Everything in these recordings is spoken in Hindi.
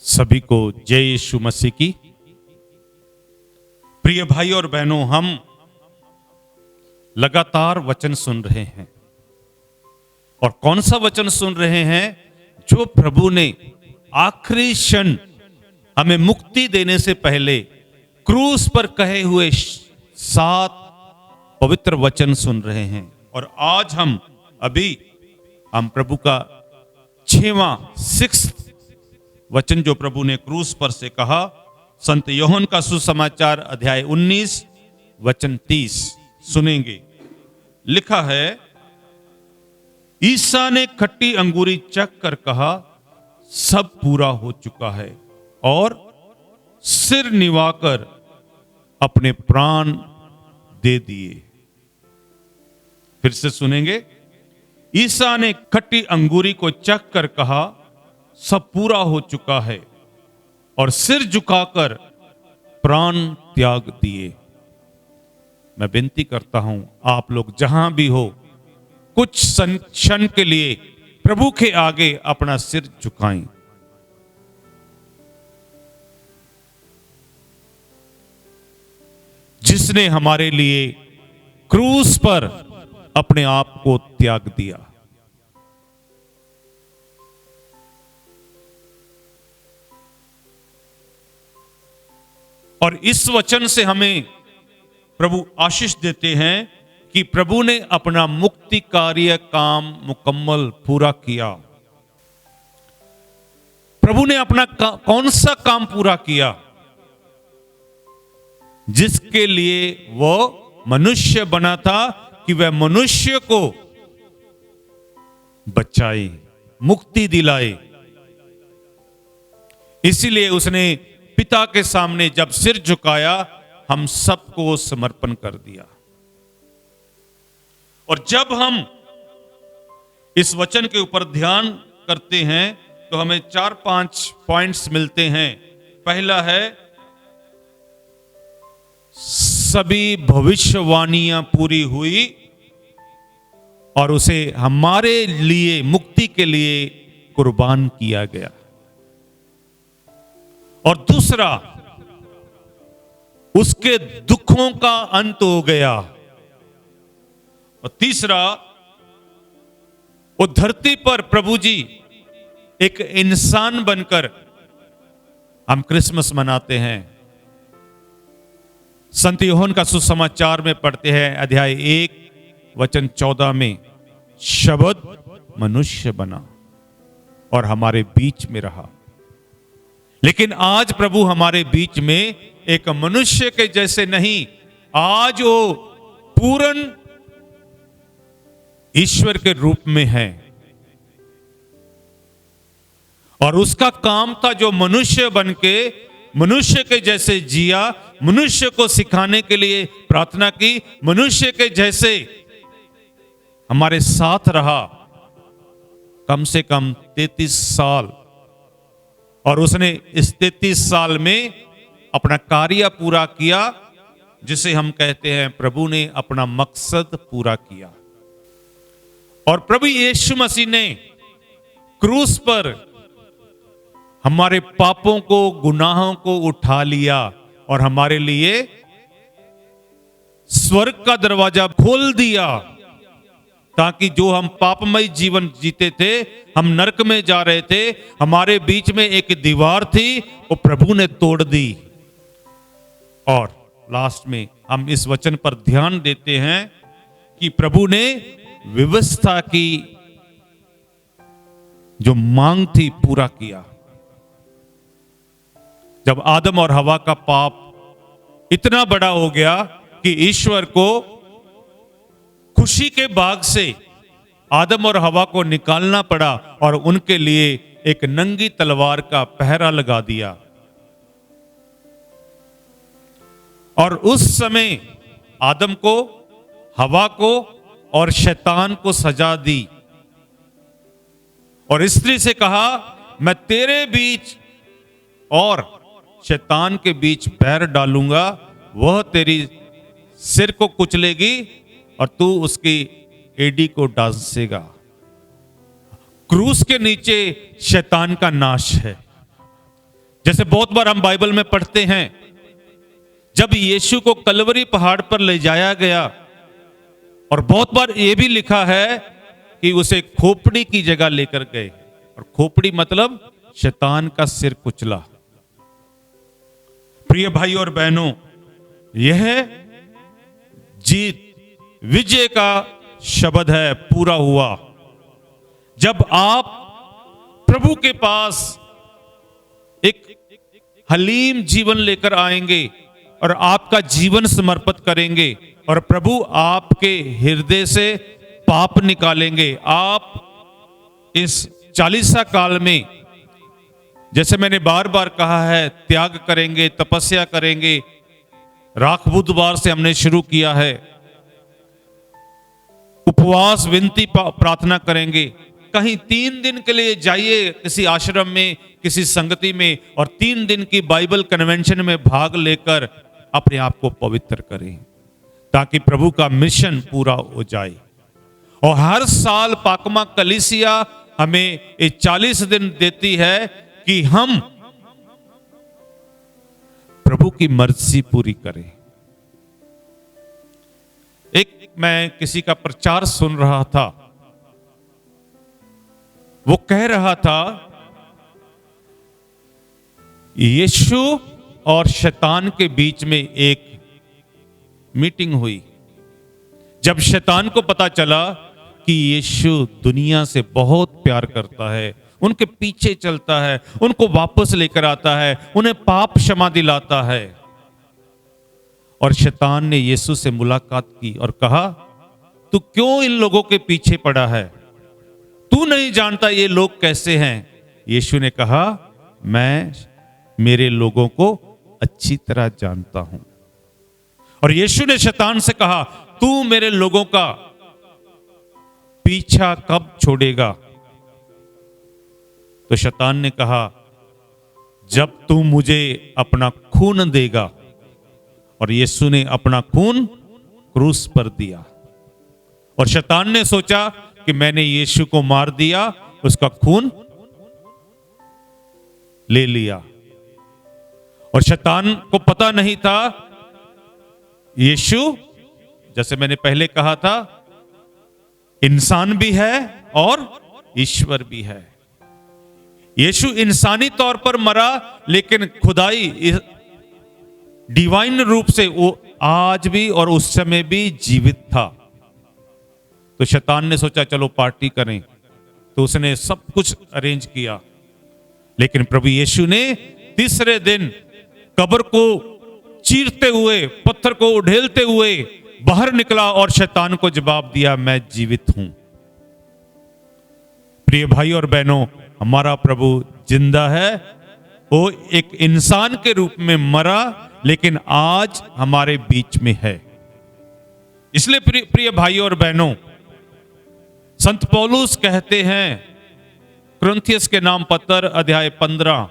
सभी को जय यीशु मसीह की। प्रिय भाई और बहनों, हम लगातार वचन सुन रहे हैं। और कौन सा वचन सुन रहे हैं? जो प्रभु ने आखिरी क्षण हमें मुक्ति देने से पहले क्रूस पर कहे हुए 7 पवित्र वचन सुन रहे हैं। और आज हम प्रभु का 6वां वचन जो प्रभु ने क्रूस पर से कहा, संत यूहन्ना का सुसमाचार अध्याय 19 वचन 30 सुनेंगे। लिखा है, ईसा ने खट्टी अंगूरी चख कर कहा, सब पूरा हो चुका है, और सिर निवाकर अपने प्राण दे दिए। फिर से सुनेंगे। ईसा ने खट्टी अंगूरी को चख कर कहा, सब पूरा हो चुका है, और सिर झुकाकर प्राण त्याग दिए। मैं विनती करता हूं, आप लोग जहां भी हो, कुछ क्षण के लिए प्रभु के आगे अपना सिर झुकाएं। जिसने हमारे लिए क्रूस पर अपने आप को त्याग दिया। और इस वचन से हमें प्रभु आशीष देते हैं कि प्रभु ने अपना मुक्ति कार्य काम मुकम्मल पूरा किया। प्रभु ने अपना कौन सा काम पूरा किया? जिसके लिए वो मनुष्य बना था, कि वह मनुष्य को बचाए, मुक्ति दिलाए। इसीलिए उसने पिता के सामने जब सिर झुकाया, हम सबको समर्पण कर दिया। और जब हम इस वचन के ऊपर ध्यान करते हैं तो हमें 4-5 पॉइंट्स मिलते हैं। पहला है, सभी भविष्यवाणियां पूरी हुई और उसे हमारे लिए मुक्ति के लिए कुर्बान किया गया। और दूसरा, उसके दुखों का अंत हो गया। और तीसरा, वो धरती पर प्रभु जी एक इंसान बनकर, हम क्रिसमस मनाते हैं। संत यूहन्ना का सुसमाचार में पढ़ते हैं अध्याय 1 वचन 14 में, शब्द मनुष्य बना और हमारे बीच में रहा। लेकिन आज प्रभु हमारे बीच में एक मनुष्य के जैसे नहीं, आज वो पूर्ण ईश्वर के रूप में है। और उसका काम था जो मनुष्य बनके मनुष्य के जैसे जिया, मनुष्य को सिखाने के लिए प्रार्थना की, मनुष्य के जैसे हमारे साथ रहा कम से कम 33 साल। और उसने इस 33 साल में अपना कार्य पूरा किया, जिसे हम कहते हैं प्रभु ने अपना मकसद पूरा किया। और प्रभु यीशु मसीह ने क्रूस पर हमारे पापों को, गुनाहों को उठा लिया और हमारे लिए स्वर्ग का दरवाजा खोल दिया, ताकि जो हम पापमय जीवन जीते थे, हम नरक में जा रहे थे, हमारे बीच में एक दीवार थी, वो प्रभु ने तोड़ दी। और लास्ट में हम इस वचन पर ध्यान देते हैं कि प्रभु ने व्यवस्था की जो मांग थी पूरा किया। जब आदम और हवा का पाप इतना बड़ा हो गया कि ईश्वर को खुशी के बाग से आदम और हवा को निकालना पड़ा और उनके लिए एक नंगी तलवार का पहरा लगा दिया। और उस समय आदम को, हवा को और शैतान को सजा दी और स्त्री से कहा, मैं तेरे बीच और शैतान के बीच पैर डालूंगा, वह तेरी सिर को कुचलेगी और तू उसकी एड़ी को डांसेगा। क्रूस के नीचे शैतान का नाश है। जैसे बहुत बार हम बाइबल में पढ़ते हैं, जब यीशु को कलवरी पहाड़ पर ले जाया गया, और बहुत बार यह भी लिखा है कि उसे खोपड़ी की जगह लेकर गए, और खोपड़ी मतलब शैतान का सिर कुचला। प्रिय भाई और बहनों, यह जीत विजय का शब्द है, पूरा हुआ। जब आप प्रभु के पास एक हलीम जीवन लेकर आएंगे और आपका जीवन समर्पित करेंगे, और प्रभु आपके हृदय से पाप निकालेंगे, आप इस 40 काल में, जैसे मैंने बार बार कहा है, त्याग करेंगे, तपस्या करेंगे। राख बुधवार से हमने शुरू किया है, उपवास विनती प्रार्थना करेंगे। कहीं 3 दिन के लिए जाइए किसी आश्रम में, किसी संगति में, और 3 दिन की बाइबल कन्वेंशन में भाग लेकर अपने आप को पवित्र करें, ताकि प्रभु का मिशन पूरा हो जाए। और हर साल पाकमा कलीसिया हमें ये 40 दिन देती है कि हम प्रभु की मर्जी पूरी करें। एक मैं किसी का प्रचार सुन रहा था, वो कह रहा था यीशु और शैतान के बीच में एक मीटिंग हुई। जब शैतान को पता चला कि यीशु दुनिया से बहुत प्यार करता है, उनके पीछे चलता है, उनको वापस लेकर आता है, उन्हें पाप क्षमा दिलाता है, और शैतान ने यीशु से मुलाकात की और कहा, तू क्यों इन लोगों के पीछे पड़ा है? तू नहीं जानता ये लोग कैसे हैं? यीशु ने कहा, मैं मेरे लोगों को अच्छी तरह जानता हूं। और यीशु ने शैतान से कहा, तू मेरे लोगों का पीछा कब छोड़ेगा? तो शैतान ने कहा, जब तू मुझे अपना खून देगा। और यीशु ने अपना खून क्रूस पर दिया। और शैतान ने सोचा कि मैंने यीशु को मार दिया, उसका खून ले लिया। और शैतान को पता नहीं था यीशु, जैसे मैंने पहले कहा था, इंसान भी है और ईश्वर भी है। यीशु इंसानी तौर पर मरा, लेकिन खुदाई डिवाइन रूप से वो आज भी और उस समय भी जीवित था। तो शैतान ने सोचा चलो पार्टी करें, तो उसने सब कुछ अरेंज किया। लेकिन प्रभु यीशु ने तीसरे दिन कब्र को चीरते हुए, पत्थर को उड़ेलते हुए बाहर निकला और शैतान को जवाब दिया, मैं जीवित हूं। प्रिय भाई और बहनों, हमारा प्रभु जिंदा है। वो एक इंसान के रूप में मरा, लेकिन आज हमारे बीच में है। इसलिए प्रिय भाई और बहनों, संत पौलुस कहते हैं, कुरिन्थियस के नाम पत्र अध्याय 15,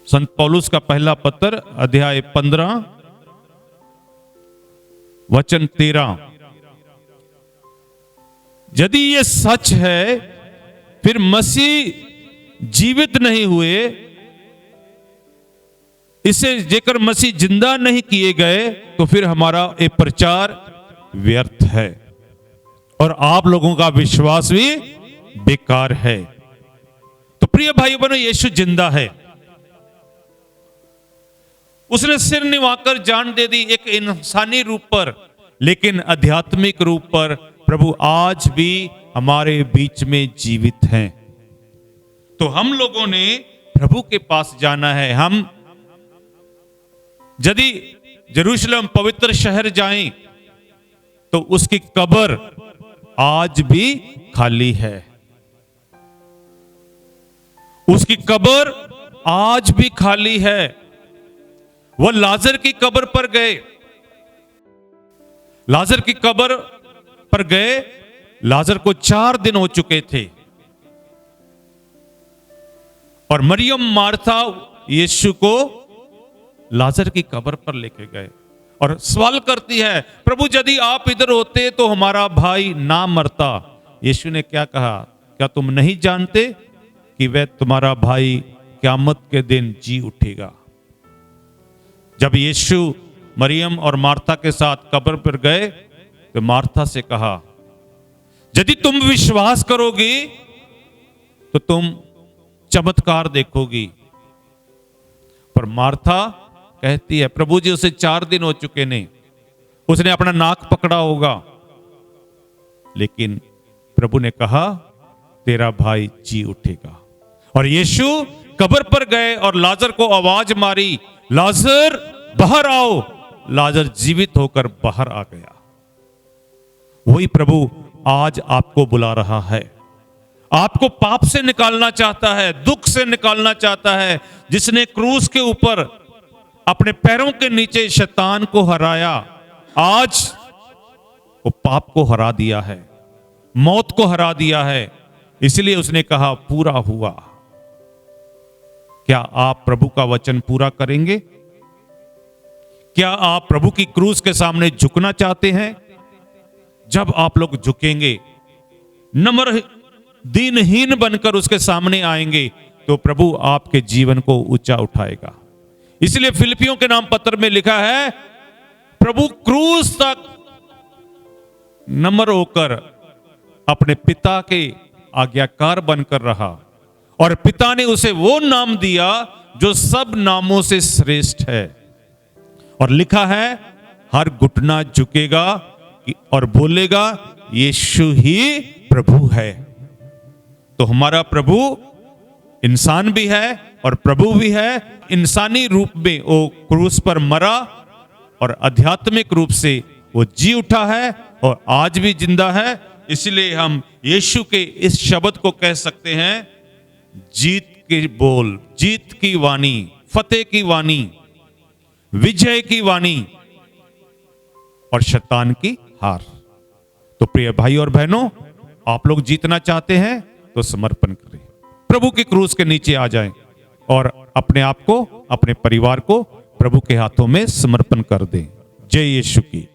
संत पौलुस का पहला पत्र अध्याय 15 वचन 13, यदि ये सच है फिर मसीह जीवित नहीं हुए, इसे जेकर मसीह जिंदा नहीं किए गए, तो फिर हमारा ये प्रचार व्यर्थ है और आप लोगों का विश्वास भी बेकार है। तो प्रिय भाई बहनों, यीशु जिंदा है। उसने सिर निभाकर जान दे दी एक इंसानी रूप पर, लेकिन आध्यात्मिक रूप पर प्रभु आज भी हमारे बीच में जीवित हैं। तो हम लोगों ने प्रभु के पास जाना है। हम यदि यरूशलेम पवित्र शहर जाएं, तो उसकी कब्र आज भी खाली है। उसकी कब्र आज भी खाली है। वह लाजर की कब्र पर गए, लाजर की कब्र पर गए। लाजर को 4 दिन हो चुके थे, और मरियम मार्था यीशु को लाजर की कब्र पर लेके गए और सवाल करती है, प्रभु यदि आप इधर होते तो हमारा भाई ना मरता। यीशु ने क्या कहा, क्या तुम नहीं जानते कि वह तुम्हारा भाई क़यामत के दिन जी उठेगा। जब यीशु मरियम और मार्था के साथ कब्र पर गए तो मार्था से कहा, यदि तुम विश्वास करोगी तो तुम चमत्कार देखोगी। पर मार्था कहती है, प्रभु जी उसे 4 दिन हो चुके ने, उसने अपना नाक पकड़ा होगा। लेकिन प्रभु ने कहा, तेरा भाई जी उठेगा। और यीशु कब्र पर गए और लाजर को आवाज मारी, लाजर बाहर आओ। लाजर जीवित होकर बाहर आ गया। वही प्रभु आज आपको बुला रहा है, आपको पाप से निकालना चाहता है, दुख से निकालना चाहता है। जिसने क्रूस के ऊपर अपने पैरों के नीचे शैतान को हराया, आज वो पाप को हरा दिया है, मौत को हरा दिया है। इसलिए उसने कहा, पूरा हुआ। क्या आप प्रभु का वचन पूरा करेंगे? क्या आप प्रभु की क्रूस के सामने झुकना चाहते हैं? जब आप लोग झुकेंगे, नम्र दीनहीन बनकर उसके सामने आएंगे, तो प्रभु आपके जीवन को ऊंचा उठाएगा। इसलिए फिलिपियों के नाम पत्र में लिखा है, प्रभु क्रूस तक नम्र होकर अपने पिता के आज्ञाकार बनकर रहा, और पिता ने उसे वो नाम दिया जो सब नामों से श्रेष्ठ है। और लिखा है, हर घुटना झुकेगा और बोलेगा, यीशु ही प्रभु है। तो हमारा प्रभु इंसान भी है और प्रभु भी है। इंसानी रूप में वो क्रूस पर मरा और आध्यात्मिक रूप से वो जी उठा है और आज भी जिंदा है। इसलिए हम यीशु के इस शब्द को कह सकते हैं, जीत के बोल, जीत की वाणी, फतेह की वाणी, विजय की वाणी और शैतान की हार। तो प्रिय भाई और बहनों, आप लोग जीतना चाहते हैं तो समर्पण करें, प्रभु की क्रूस के नीचे आ जाएं और अपने आप को, अपने परिवार को प्रभु के हाथों में समर्पण कर दें। जय यीशु की।